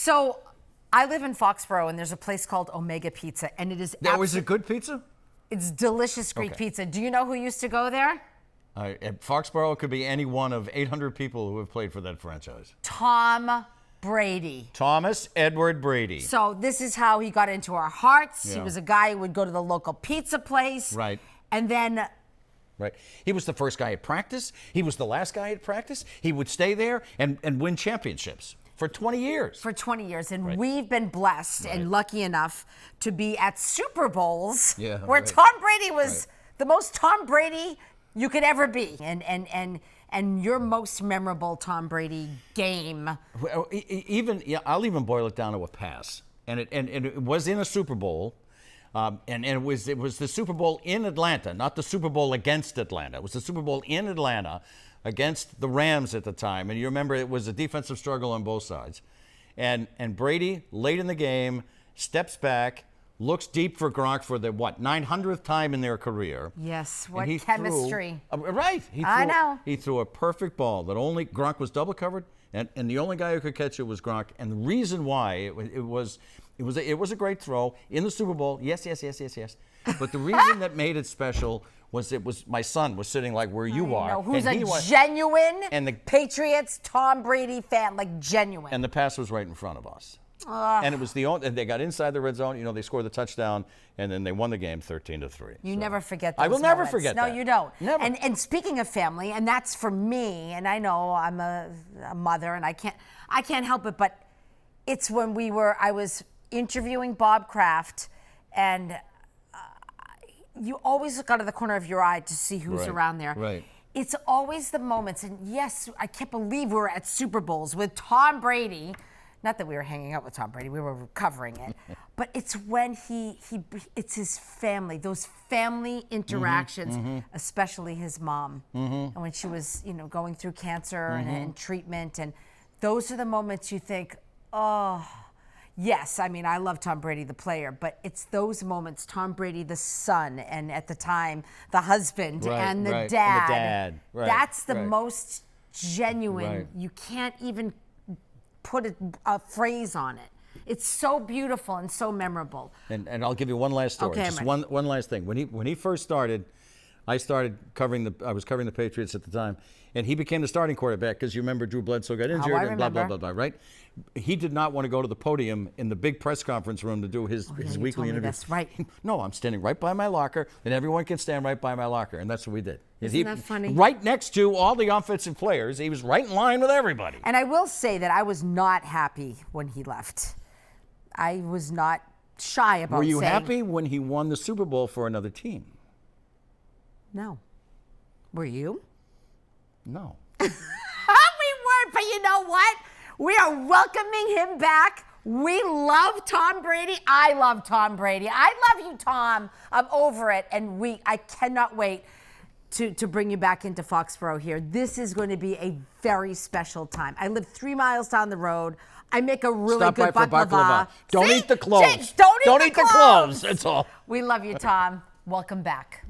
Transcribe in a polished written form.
So I live in Foxborough, and there's a place called Omega Pizza, and it is Was it good pizza? It's delicious Greek pizza. Do you know who used to go there? At Foxborough, it could be any one of 800 people who have played for that franchise. Tom Brady. Thomas Edward Brady. So this is how he got into our hearts. Yeah. He was a guy who would go to the local pizza place. Right. And then... Right. He was the first guy at practice. He was the last guy at practice. He would stay there and win championships for 20 years. For 20 years. And we've been blessed and lucky enough to be at Super Bowls where Tom Brady was the most Tom Brady you could ever be. And your most memorable Tom Brady game. Well, I'll even boil it down to a pass. And it was in a Super Bowl. And it was the Super Bowl in Atlanta, not the Super Bowl against Atlanta. It was the Super Bowl in Atlanta against the Rams at the time. And you remember it was a defensive struggle on both sides. And Brady, late in the game, steps back, looks deep for Gronk for the, 900th time in their career. Yes, what chemistry. I know. He threw a perfect ball that only Gronk was double covered, and the only guy who could catch it was Gronk. And the reason why it was a great throw in the Super Bowl. Yes. But the reason that made it special was my son was sitting like where you are. Who's a genuine Patriots Tom Brady fan, like genuine. And the pass was right in front of us. And it was and they got inside the red zone. They scored the touchdown, and then they won the game 13-3. You never forget those I will never forget that. No, you don't. Never. And speaking of family, and that's for me, and I know I'm a mother, and I can't help it, but it's when I was interviewing Bob Kraft, and you always look out of the corner of your eye to see who's around there. Right. It's always the moments, and yes, I can't believe we were at Super Bowls with Tom Brady. Not that we were hanging out with Tom Brady, we were covering it. But it's when it's his family, those family interactions, especially his mom. And when she was, going through cancer and treatment. And those are the moments you think, oh, yes, I mean, I love Tom Brady, the player, but it's those moments, Tom Brady, the son, and at the time, the husband and the dad. That's the most genuine. You can't even put a phrase on it. It's so beautiful and so memorable. And I'll give you one last story. Just one last thing. When he first started, I was covering the Patriots at the time, and he became the starting quarterback because you remember Drew Bledsoe got injured and blah, blah, blah, blah, right? He did not want to go to the podium in the big press conference room to do his weekly interview. That's right. No, I'm standing right by my locker, and everyone can stand right by my locker, and that's what we did. Isn't that funny? Right next to all the offensive players. He was right in line with everybody. And I will say that I was not happy when he left. I was not shy about saying. Were you happy when he won the Super Bowl for another team? No. Were you? No. We weren't, but you know what? We are welcoming him back. We love Tom Brady. I love Tom Brady. I love you, Tom. I'm over it. And I cannot wait to bring you back into Foxborough here. This is going to be a very special time. I live 3 miles down the road. I make a really good baklava. Don't eat the cloves. Don't eat the cloves. That's all. We love you, Tom. Welcome back.